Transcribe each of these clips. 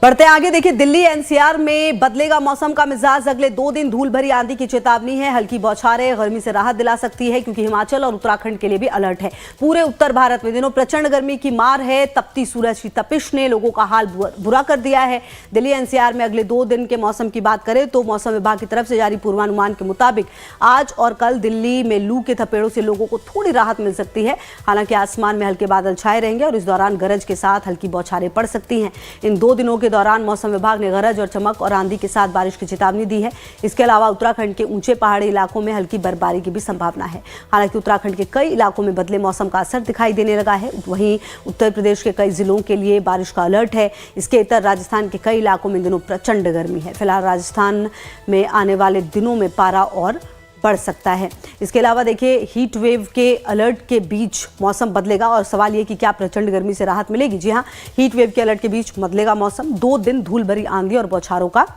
बढ़ते आगे, देखिए दिल्ली एनसीआर में बदलेगा मौसम का मिजाज। अगले 2 दिन धूल भरी आंधी की चेतावनी है। हल्की बौछारें गर्मी से राहत दिला सकती है, क्योंकि हिमाचल और उत्तराखंड के लिए भी अलर्ट है। पूरे उत्तर भारत में दिनों प्रचंड गर्मी की मार है। तपती सूरज की तपिश ने लोगों का हाल बुरा कर दिया है। दिल्ली एनसीआर में अगले 2 दिन के मौसम की बात करें तो मौसम विभाग की तरफ से जारी पूर्वानुमान के मुताबिक आज और कल दिल्ली में लू के थपेड़ों से लोगों को थोड़ी राहत मिल सकती है। हालांकि आसमान में हल्के बादल छाए रहेंगे और इस दौरान गरज के साथ हल्की बौछारें पड़ सकती हैं। इन 2 दिनों के दौरान मौसम विभाग ने गरज और चमक और आंधी के साथ बारिश की चेतावनी दी है। इसके अलावा उत्तराखंड के ऊंचे पहाड़ी इलाकों में हल्की बर्फबारी की भी संभावना है। हालांकि उत्तराखंड के कई इलाकों में बदले मौसम का असर दिखाई देने लगा है। वहीं उत्तर प्रदेश के कई जिलों के लिए बारिश का अलर्ट है। इसके इतर राजस्थान के कई इलाकों में दिनों प्रचंड गर्मी है। फिलहाल राजस्थान में आने वाले दिनों में पारा और बढ़ सकता है। इसके अलावा देखिए, हीट वेव के अलर्ट के बीच मौसम बदलेगा और सवाल ये कि क्या प्रचंड गर्मी से राहत मिलेगी। जी हां, हीट वेव के अलर्ट के बीच बदलेगा मौसम। 2 दिन धूल भरी आंधी और बौछारों का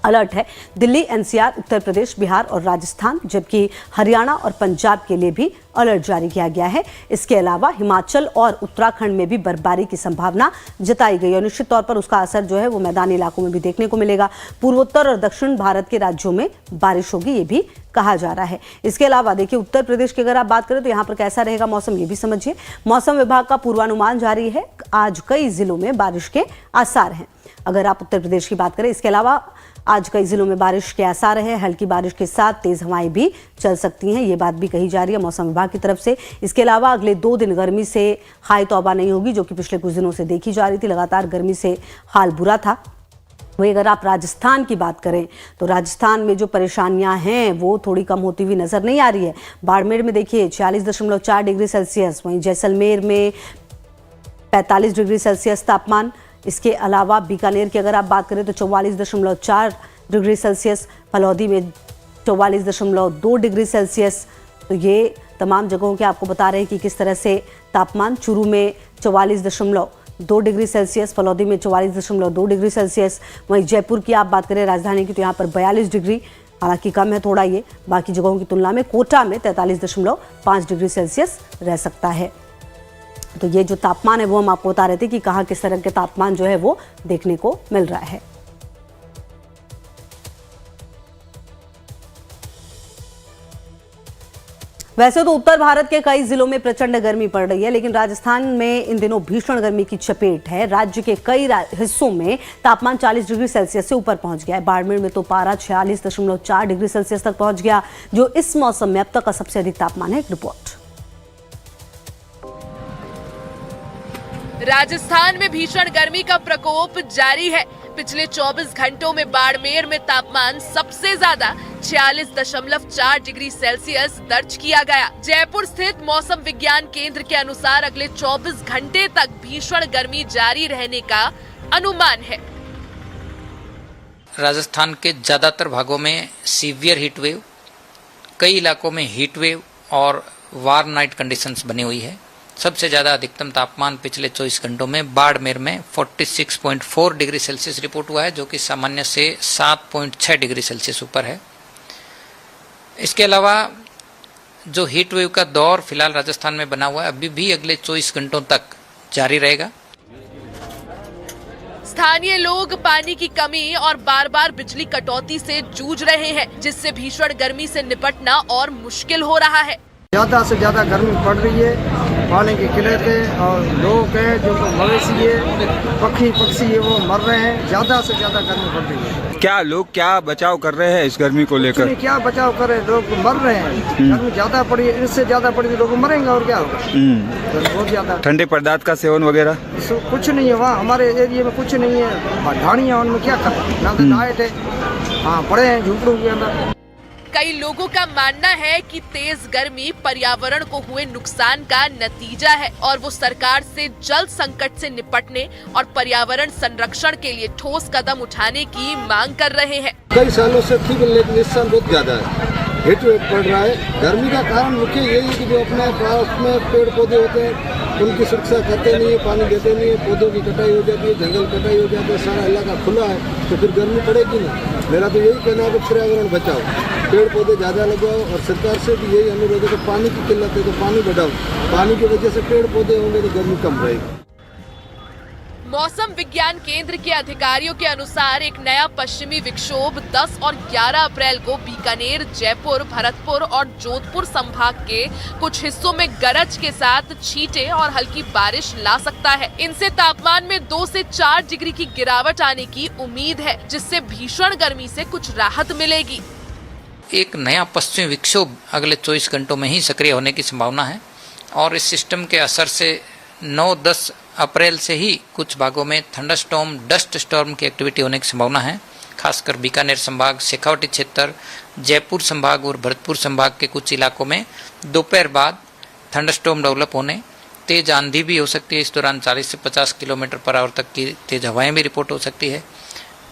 अलर्ट है। दिल्ली एनसीआर, उत्तर प्रदेश, बिहार और राजस्थान, जबकि हरियाणा और पंजाब के लिए भी अलर्ट जारी किया गया है। इसके अलावा हिमाचल और उत्तराखंड में भी बर्फबारी की संभावना जताई गई है और निश्चित तौर पर उसका असर जो है वो मैदानी इलाकों में भी देखने को मिलेगा। पूर्वोत्तर और दक्षिण भारत के राज्यों में बारिश होगी, ये भी कहा जा रहा है। इसके अलावा देखिए, उत्तर प्रदेश की अगर आप बात करें तो यहाँ पर कैसा रहेगा मौसम, ये भी समझिए। मौसम विभाग का पूर्वानुमान जारी है। आज कई जिलों में बारिश के आसार हैं, अगर आप उत्तर प्रदेश की बात करें। इसके अलावा आज कई जिलों में बारिश के आसार है। हल्की बारिश के साथ तेज हवाएं भी चल सकती हैं, ये बात भी कही जा रही है मौसम विभाग की तरफ से। इसके अलावा अगले 2 दिन गर्मी से हाय तौबा नहीं होगी, जो कि पिछले कुछ दिनों से देखी जा रही थी। लगातार गर्मी से हाल बुरा था। वही अगर आप राजस्थान की बात करें तो राजस्थान में जो परेशानियां हैं वो थोड़ी कम होती हुई नजर नहीं आ रही है। बाड़मेर में देखिए 46.4 डिग्री सेल्सियस, वहीं जैसलमेर में 45 डिग्री सेल्सियस तापमान। इसके अलावा बीकानेर की अगर आप बात करें तो 44.4 डिग्री सेल्सियस, फलौदी में 44.2 डिग्री सेल्सियस। तो ये तमाम जगहों के आपको बता रहे हैं कि किस तरह से तापमान। चूरू में 44.2 डिग्री सेल्सियस, फलौदी में 44.2 डिग्री सेल्सियस। वहीं जयपुर की आप बात करें राजधानी की तो यहाँ पर 42 डिग्री, हालांकि कम है थोड़ा ये बाकी जगहों की तुलना में। कोटा में 43.5 डिग्री सेल्सियस रह सकता है। तो ये जो तापमान है वो हम आपको बता रहे थे कि कहाँ किस तरह के तापमान जो है वो देखने को मिल रहा है। वैसे तो उत्तर भारत के कई जिलों में प्रचंड गर्मी पड़ रही है, लेकिन राजस्थान में इन दिनों भीषण गर्मी की चपेट है। राज्य के कई हिस्सों में तापमान 40 डिग्री सेल्सियस से ऊपर पहुंच गया है। बाड़मेर में तो पारा 46.4 डिग्री सेल्सियस तक पहुंच गया, जो इस मौसम में अब तक का सबसे अधिक तापमान है। एक रिपोर्ट। राजस्थान में भीषण गर्मी का प्रकोप जारी है। पिछले 24 घंटों में बाड़मेर में तापमान सबसे ज्यादा 46.4 डिग्री सेल्सियस दर्ज किया गया। जयपुर स्थित मौसम विज्ञान केंद्र के अनुसार अगले 24 घंटे तक भीषण गर्मी जारी रहने का अनुमान है। राजस्थान के ज्यादातर भागों में सीवियर हीट वेव, कई इलाकों में हीट वेव और वार्म नाइट कंडीशंस बनी हुई है। सबसे ज़्यादा अधिकतम तापमान पिछले 24 घंटों में बाड़मेर में 46.4 डिग्री सेल्सियस रिपोर्ट हुआ है, जो कि सामान्य से 7.6 डिग्री सेल्सियस ऊपर है। इसके अलावा जो हीट वेव का दौर फिलहाल राजस्थान में बना हुआ है, अभी भी अगले 24 घंटों तक जारी रहेगा। स्थानीय लोग पानी की कमी और बार बार बिजली कटौती से जूझ रहे हैं, जिससे भीषण गर्मी से निपटना और मुश्किल हो रहा है। ज़्यादा से ज़्यादा गर्मी पड़ रही है। पानी की किल्लत है और लोग हैं जो मवेशी है, पक्षी है, वो मर रहे हैं। ज़्यादा से ज़्यादा गर्मी पड़ रही है। क्या लोग क्या बचाव कर रहे हैं इस गर्मी को लेकर? क्या बचाव कर रहे हैं, लोग मर रहे हैं। गर्मी ज़्यादा पड़ी है, इससे ज़्यादा पड़ी तो लोग मरेंगे और क्या होगा। बहुत ज़्यादा ठंडे पदार्थ का सेवन वगैरह कुछ नहीं है वहाँ हमारे एरिया में, कुछ नहीं है। ढाणियाँ उनमें क्या कर, ना तो लाइट है, हाँ पड़े हैं झुंपड़ों के अंदर। कई लोगों का मानना है कि तेज गर्मी पर्यावरण को हुए नुकसान का नतीजा है और वो सरकार से जल संकट से निपटने और पर्यावरण संरक्षण के लिए ठोस कदम उठाने की मांग कर रहे हैं। कई सालों से थी, लेकिन इस साल बहुत ज्यादा है, हीट वेव पड़ रहा है। गर्मी का कारण मुख्य यही है कि जो अपने पास में पेड़ पौधे होते हैं उनकी सुरक्षा करते नहीं है, पानी देते नहीं है, पौधों की कटाई हो जाती है, जंगल कटाई हो जाती है, सारा इलाका खुला है, तो फिर गर्मी पड़ेगी नहीं। मेरा तो यही कहना है कि पर्यावरण बचाओ, पेड़ पौधे ज़्यादा लगाओ और सरकार से भी यही अनुरोध है कि पानी की किल्लत है तो पानी बढ़ाओ। पानी की वजह से पेड़ पौधे होंगे तो गर्मी कम रहेगी। मौसम विज्ञान केंद्र के अधिकारियों के अनुसार एक नया पश्चिमी विक्षोभ 10 और 11 अप्रैल को बीकानेर, जयपुर, भरतपुर और जोधपुर संभाग के कुछ हिस्सों में गरज के साथ छींटे और हल्की बारिश ला सकता है। इनसे तापमान में 2 से 4 डिग्री की गिरावट आने की उम्मीद है, जिससे भीषण गर्मी से कुछ राहत मिलेगी। एक नया पश्चिमी विक्षोभ अगले 24 घंटों में ही सक्रिय होने की संभावना है और इस सिस्टम के असर से 9-10 अप्रैल से ही कुछ भागों में थंडरस्टॉर्म, डस्ट स्टॉर्म की एक्टिविटी होने की संभावना है। खासकर बीकानेर संभाग, शेखावटी क्षेत्र, जयपुर संभाग और भरतपुर संभाग के कुछ इलाकों में दोपहर बाद थंडरस्टॉर्म डेवलप होने, तेज आंधी भी हो सकती है। इस दौरान 40 से 50 किलोमीटर पर आवर तक की तेज हवाएं भी रिपोर्ट हो सकती है।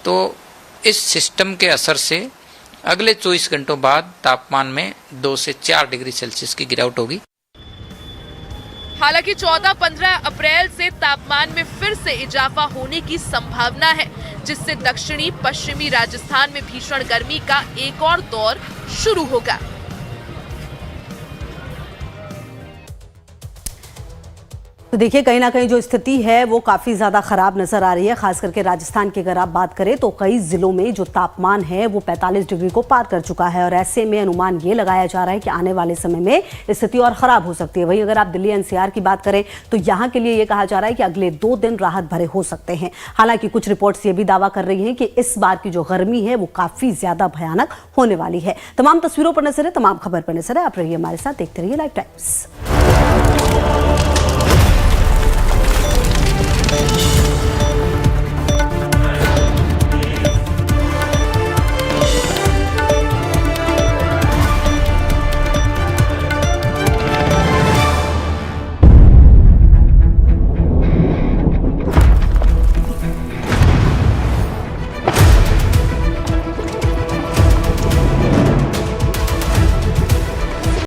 तो इस सिस्टम के असर से अगले 24 घंटों बाद तापमान में 2 से 4 डिग्री सेल्सियस की गिरावट होगी। हालांकि 14-15 अप्रैल से तापमान में फिर से इजाफा होने की संभावना है, जिससे दक्षिणी पश्चिमी राजस्थान में भीषण गर्मी का एक और दौर शुरू होगा। तो देखिए, कहीं ना कहीं जो स्थिति है वो काफ़ी ज़्यादा ख़राब नज़र आ रही है। खास करके राजस्थान की अगर आप बात करें तो कई ज़िलों में जो तापमान है वो 45 डिग्री को पार कर चुका है और ऐसे में अनुमान ये लगाया जा रहा है कि आने वाले समय में स्थिति और ख़राब हो सकती है। वहीं अगर आप दिल्ली एनसीआर की बात करें तो यहाँ के लिए ये कहा जा रहा है कि अगले 2 दिन राहत भरे हो सकते हैं। हालांकि कुछ रिपोर्ट्स ये भी दावा कर रही हैं कि इस बार की जो गर्मी है वो काफ़ी ज़्यादा भयानक होने वाली है। तमाम तस्वीरों पर नजर है, तमाम खबर पर नजर है। आप रहिए हमारे साथ, देखते रहिए लाइव टाइम्स।